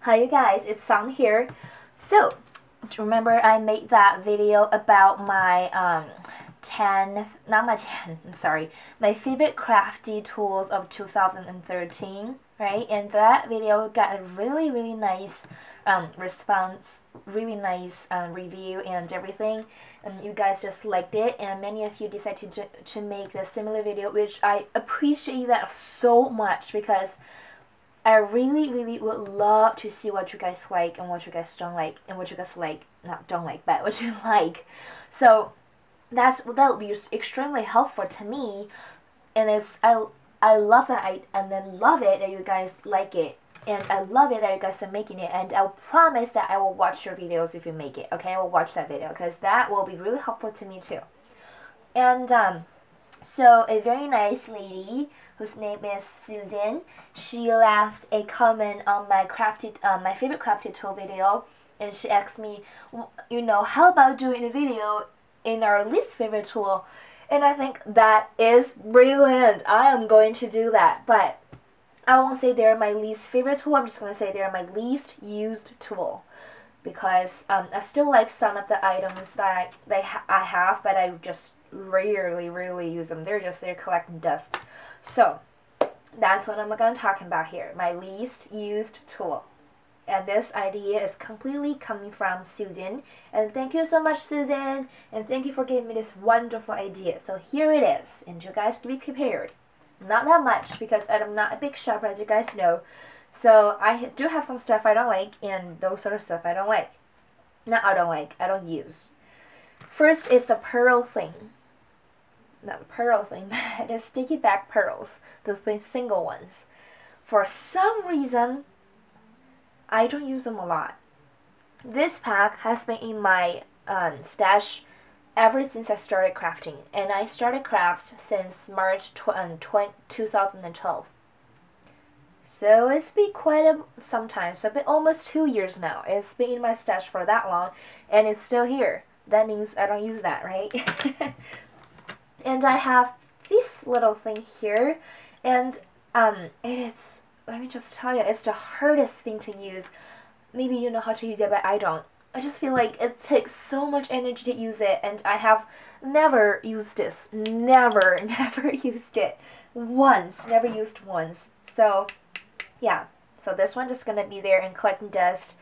Hi you guys, it's Sun here. So, remember I made that video about my 10, not my 10, sorry, my favorite crafty tools of 2013, right? And that video got a really nice response, really nice review and everything. And you guys just liked it, and many of you decided to make a similar video, which I appreciate that so much because I really would love to see what you guys like and what you guys don't like and what you guys like, not don't like, but what you like. So that would be extremely helpful to me, and I love that and then love it that you guys like it, and I love it that you guys are making it, and I'll promise that I will watch your videos if you make it. Okay, I will watch that video because that will be really helpful to me too. And so a very nice lady whose name is Susan, she left a comment on my my favorite crafted tool video, and she asked me, how about doing a video in our least favorite tool? And I think that is brilliant. I am going to do that, but I won't say they're my least favorite tool. I'm just going to say they're my least used tool, because I still like some of the items that I have, but I just rarely really use them. They're collecting dust. So that's what I'm going to talk about here, my least used tool. And this idea is completely coming from Susan, and thank you so much, Susan, and thank you for giving me this wonderful idea. So here it is, and you guys to be prepared. Not that much, because I'm not a big shopper, as you guys know. So I do have some stuff I don't like, and those sort of stuff I don't like. Not I don't like, I don't use. First is the pearl thing. Not the pearl thing, but the sticky back pearls, the single ones. For some reason, I don't use them a lot. This pack has been in my stash ever since I started crafting, and I started craft since March 2012. So it's been quite some time. So it's been almost 2 years now. It's been in my stash for that long, and it's still here. That means I don't use that, right? And I have this little thing here, and it is, let me just tell you, it's the hardest thing to use. Maybe you know how to use it, but I don't. I just feel like it takes so much energy to use it, and I have never used this. Never used it. Never used once. So yeah, so this one just gonna be there and collecting dust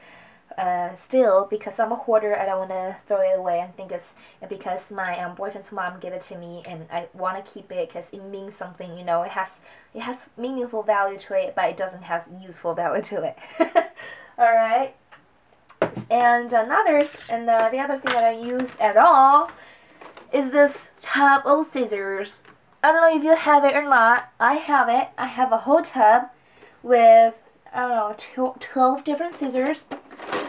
still, because I'm a hoarder. I don't want to throw it away. I think it's because my boyfriend's mom gave it to me, and I want to keep it because it means something. It has meaningful value to it, but it doesn't have useful value to it. All right. And the other thing that I use at all is this tub of scissors. I don't know if you have it or not. I have it. I have a whole tub with, I don't know, 12 different scissors.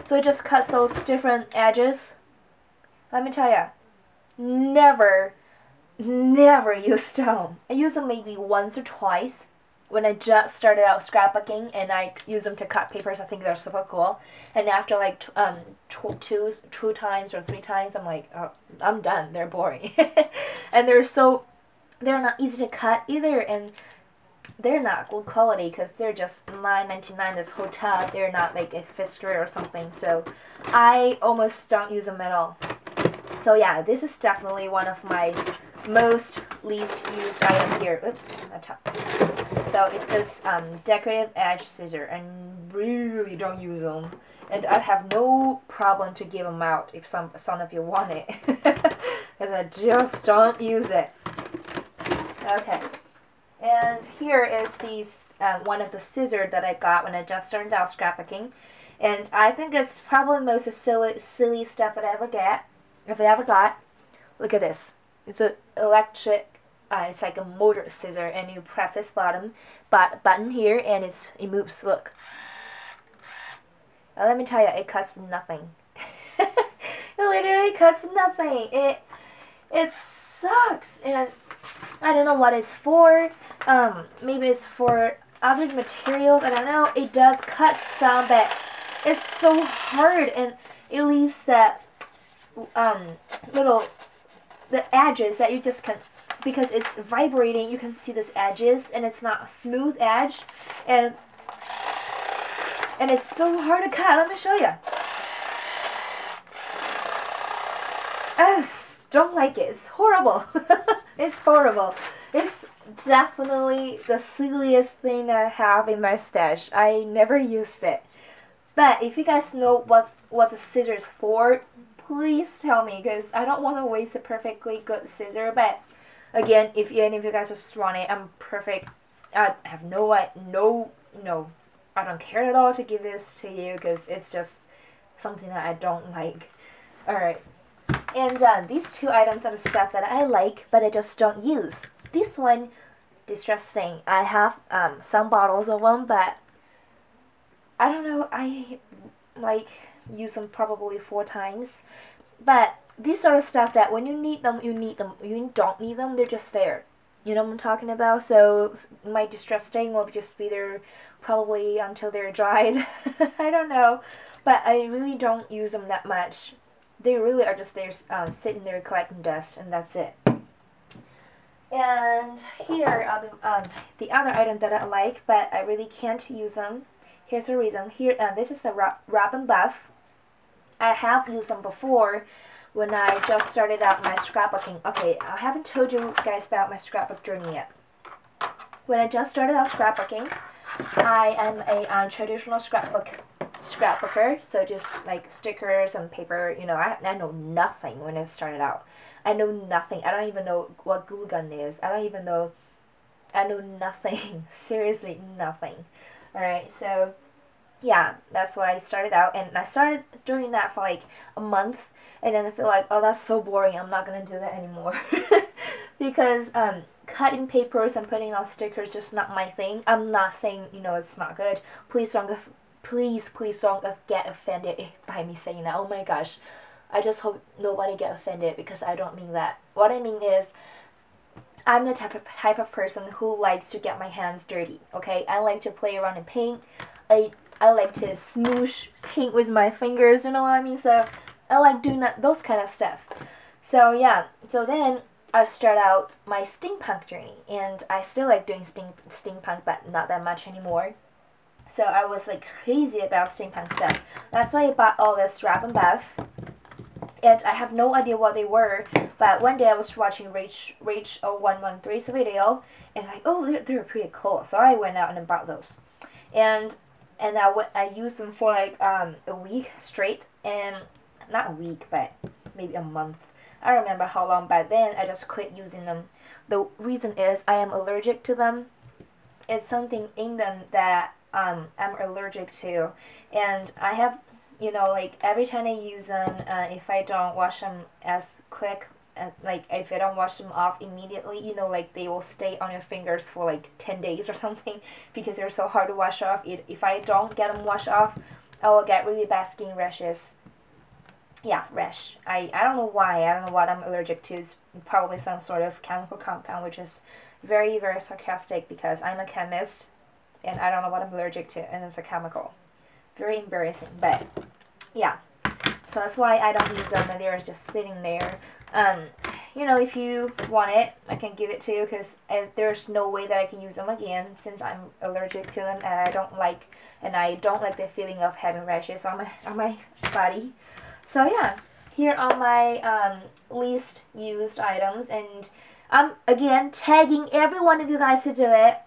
So it just cuts those different edges. Let me tell you, never use them. I use them maybe once or twice when I just started out scrapbooking, and I use them to cut papers. I think they're super cool. And after like two times or 3 times, I'm like, oh, I'm done. They're boring. And they're not easy to cut either, and they're not good quality because they're just $9.99 this whole tub. They're not like a Fisker or something, so I almost don't use them at all. So yeah, this is definitely one of my most least used item here. Oops, so it's this decorative edge scissor, and really don't use them. And I have no problem to give them out if some of you want it, because I just don't use it. Okay. And here is these one of the scissors that I got when I just started out scrapbooking, and I think it's probably the most silly stuff that I ever got. Look at this. It's an electric. It's like a motor scissor, and you press this button here, and it moves. Look. Now, let me tell you, it cuts nothing. It literally cuts nothing. It sucks, and I don't know what it's for. Maybe it's for other materials. I don't know. It does cut some, but it's so hard, and it leaves that the edges that you just can, because it's vibrating. You can see these edges, and it's not a smooth edge, and And it's so hard to cut. Let me show you. Don't like it. It's horrible. It's horrible. It's definitely the silliest thing that I have in my stash. I never used it. But if you guys know what the scissors for, please tell me, because I don't want to waste a perfectly good scissor. But again, if any of you guys just want it, I'm perfect. I have no, I don't care at all to give this to you, because it's just something that I don't like. Alright. And these two items are the stuff that I like, but I just don't use. This one, distress stain. I have some bottles of them, but I don't know. I like use them probably 4 times. But these are the stuff that when you need them, you need them. When you don't need them, they're just there. You know what I'm talking about? So my distress stain will just be there probably until they're dried. I don't know. But I really don't use them that much. They really are just there sitting there collecting dust, and that's it. And here are the other items that I like, but I really can't use them. Here's the reason. Here, this is the Wrap and Buff. I have used them before when I just started out my scrapbooking. Okay, I haven't told you guys about my scrapbook journey yet. When I just started out scrapbooking, I am a traditional scrapbooker, so just like stickers and paper. You know, I know nothing when I started out. I know nothing. I don't even know what glue gun is. I know nothing. Seriously, nothing. Alright, so yeah, that's what I started out, and I started doing that for like a month, and then I feel like, oh, that's so boring, I'm not gonna do that anymore. Because cutting papers and putting on stickers is just not my thing. I'm not saying, you know, it's not good. Please don't get offended by me saying that. Oh my gosh, I just hope nobody get offended, because I don't mean that. What I mean is, I'm the type of person who likes to get my hands dirty, okay? I like to play around in paint. I like to smoosh paint with my fingers, you know what I mean? So I like doing those kind of stuff. So yeah, so then I start out my steampunk journey, and I still like doing steampunk, but not that much anymore. So I was like crazy about steampunk stuff. That's why I bought all this Wrap and Buff. And I have no idea what they were, but one day I was watching Rach0113's video, and like, oh, they're pretty cool. So I went out and bought those, and I used them for like a week straight, and not a week, but maybe a month. I don't remember how long, but then I just quit using them. The reason is I am allergic to them. It's something in them that I'm allergic to, and I have, you know, like every time I use them, if I don't wash them as quick, like if I don't wash them off immediately, you know, like they will stay on your fingers for like 10 days or something, because they're so hard to wash off. If I don't get them washed off, I will get really bad skin rashes. Yeah, rash. I don't know why. I don't know what I'm allergic to. It's probably some sort of chemical compound, which is very, very sarcastic, because I'm a chemist and I don't know what I'm allergic to, and it's a chemical. Very embarrassing, but yeah. So that's why I don't use them, and they're just sitting there. You know, if you want it, I can give it to you, because there's no way that I can use them again, since I'm allergic to them, and I don't like the feeling of having rashes on my body. So yeah, here are my least used items, and I'm again tagging every one of you guys to do it.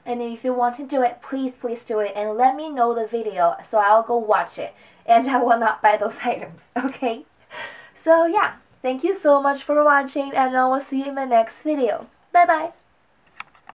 And if you want to do it, please do it, and let me know the video, so I'll go watch it, and I will not buy those items, okay? So yeah, thank you so much for watching, and I will see you in my next video. Bye bye!